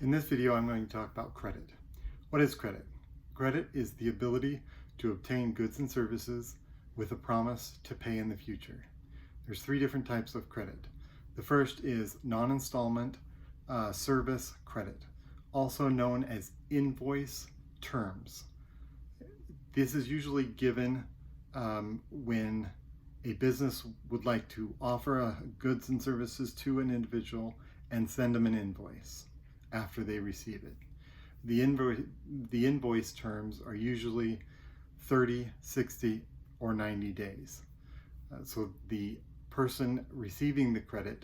In this video, I'm going to talk about credit. What is credit? Credit is the ability to obtain goods and services with a promise to pay in the future. There's three different types of credit. The first is non-installment service credit, also known as invoice terms. This is usually given when a business would like to offer goods and services to an individual and send them an invoice after they receive it. The invoice terms are usually 30, 60, or 90 days. So the person receiving the credit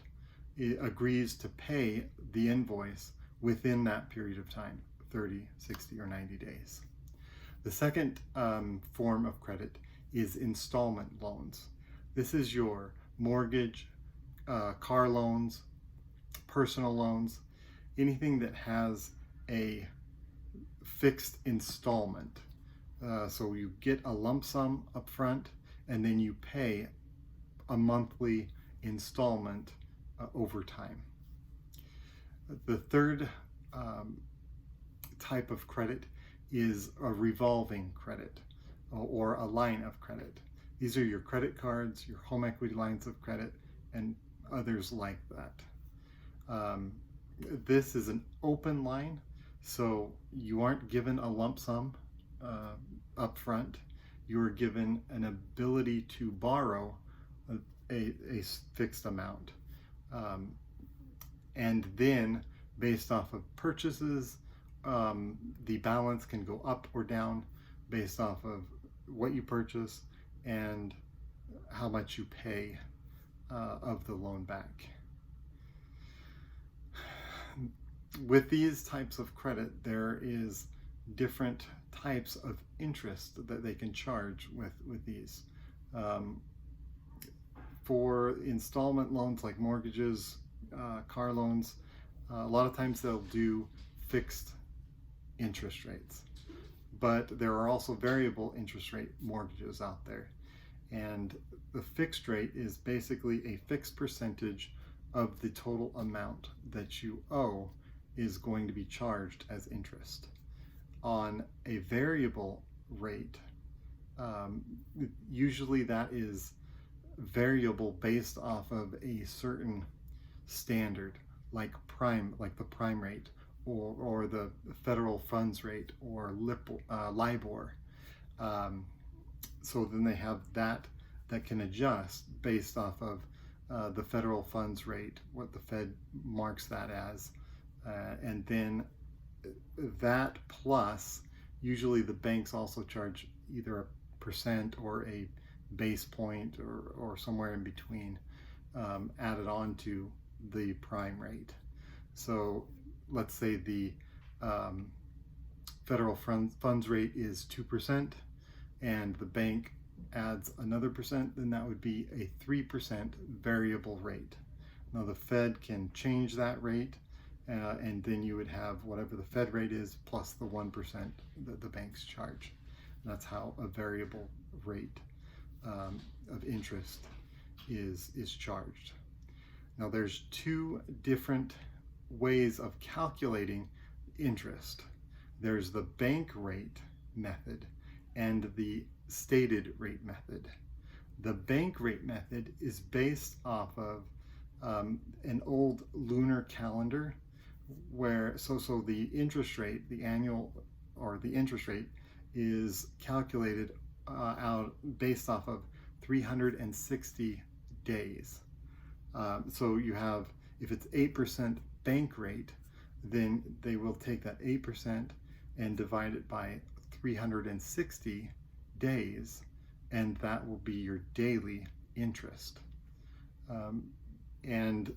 agrees to pay the invoice within that period of time, 30, 60, or 90 days. The second form of credit is installment loans. This is your mortgage, car loans, personal loans, anything that has a fixed installment. So you get a lump sum up front and then you pay a monthly installment over time. The third type of credit is a revolving credit or a line of credit. These are your credit cards, your home equity lines of credit, and others like that. This is an open line, so you aren't given a lump sum up front. You are given an ability to borrow a fixed amount. And then, based off of purchases, the balance can go up or down based off of what you purchase and how much you pay of the loan back. With these types of credit, there is different types of interest that they can charge with these. For installment loans like mortgages, car loans, a lot of times they'll do fixed interest rates. But there are also variable interest rate mortgages out there. And the fixed rate is basically a fixed percentage of the total amount that you owe is going to be charged as interest. On a variable rate, usually that is variable based off of a certain standard, like the prime rate, or the federal funds rate, or LIBOR. So then they have that can adjust based off of the federal funds rate, what the Fed marks that as, and then that plus, usually the banks also charge either a percent or a base point or somewhere in between added on to the prime rate. So let's say the federal funds rate is 2% and the bank adds another percent, then that would be a 3% variable rate. Now the Fed can change that rate, and then you would have whatever the Fed rate is plus the 1% that the banks charge. And that's how a variable rate of interest is charged. Now there's two different ways of calculating interest. There's the bank rate method and the stated rate method. The bank rate method is based off of an old lunar calendar where so the interest rate, the annual or the interest rate, is calculated out based off of 360 days. So you have, if it's 8% bank rate, then they will take that 8% and divide it by 360 days, and that will be your daily interest. And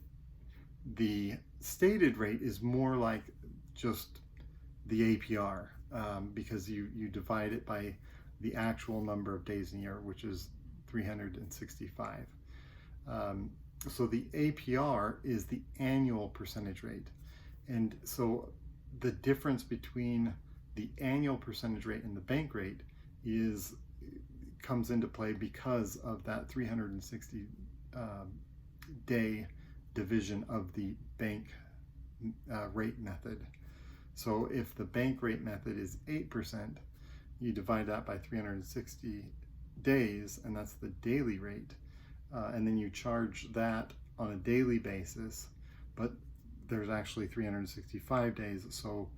the stated rate is more like just the APR, because you divide it by the actual number of days in a year, which is 365. So the APR is the annual percentage rate. And so the difference between the annual percentage rate and the bank rate comes into play because of that 360 day division of the bank rate method. So if the bank rate method is 8%, you divide that by 360 days, and that's the daily rate. And then you charge that on a daily basis, but there's actually 365 days, so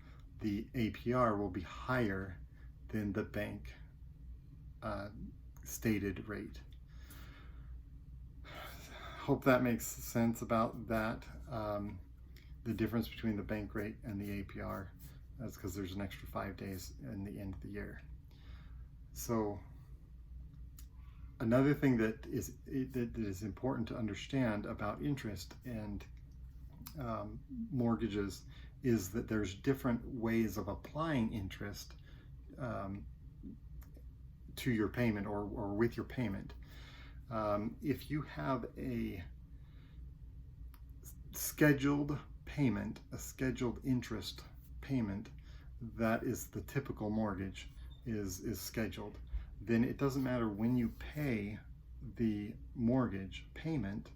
the APR will be higher than the bank stated rate. Hope that makes sense about that. The difference between the bank rate and the APR. That's because there's an extra 5 days in the end of the year. So another thing that is important to understand about interest and mortgages is that there's different ways of applying interest to your payment or with your payment. If you have a scheduled payment, a scheduled interest payment, that is the typical mortgage, is scheduled, then it doesn't matter when you pay the mortgage payment,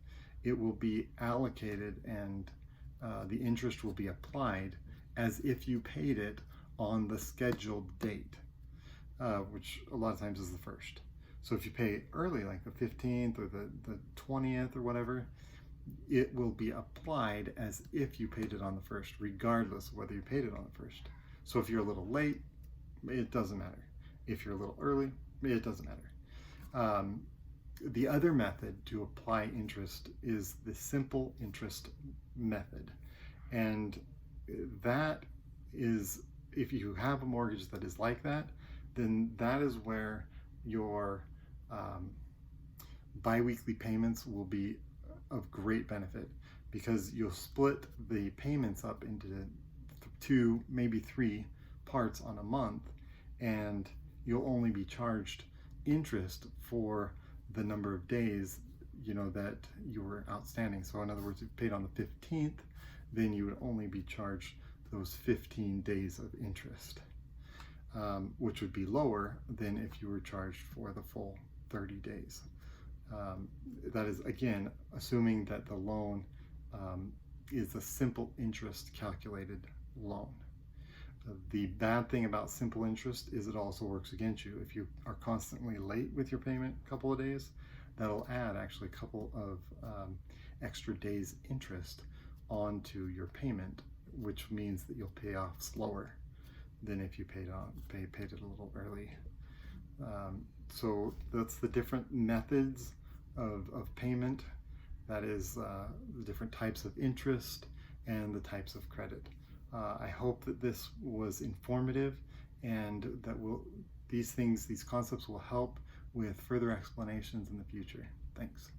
it will be allocated and the interest will be applied as if you paid it on the scheduled date, which a lot of times is the 1st. So if you pay early, like the 15th or the 20th or whatever, it will be applied as if you paid it on the 1st, regardless of whether you paid it on the 1st. So if you're a little late, it doesn't matter. If you're a little early, it doesn't matter. The other method to apply interest is the simple interest method. And that is, if you have a mortgage that is like that, then that is where your biweekly payments will be of great benefit, because you'll split the payments up into 2, maybe 3 parts on a month, and you'll only be charged interest for the number of days that you were outstanding. So in other words, if you paid on the 15th, then you would only be charged those 15 days of interest, which would be lower than if you were charged for the full 30 days. That is, again, assuming that the loan is a simple interest calculated loan. The bad thing about simple interest is it also works against you. If you are constantly late with your payment a couple of days, that'll add actually a couple of extra days interest onto your payment, which means that you'll pay off slower than if you paid it a little early. So that's the different methods of payment. That is the different types of interest and the types of credit. I hope that this was informative, and that these concepts will help with further explanations in the future. Thanks.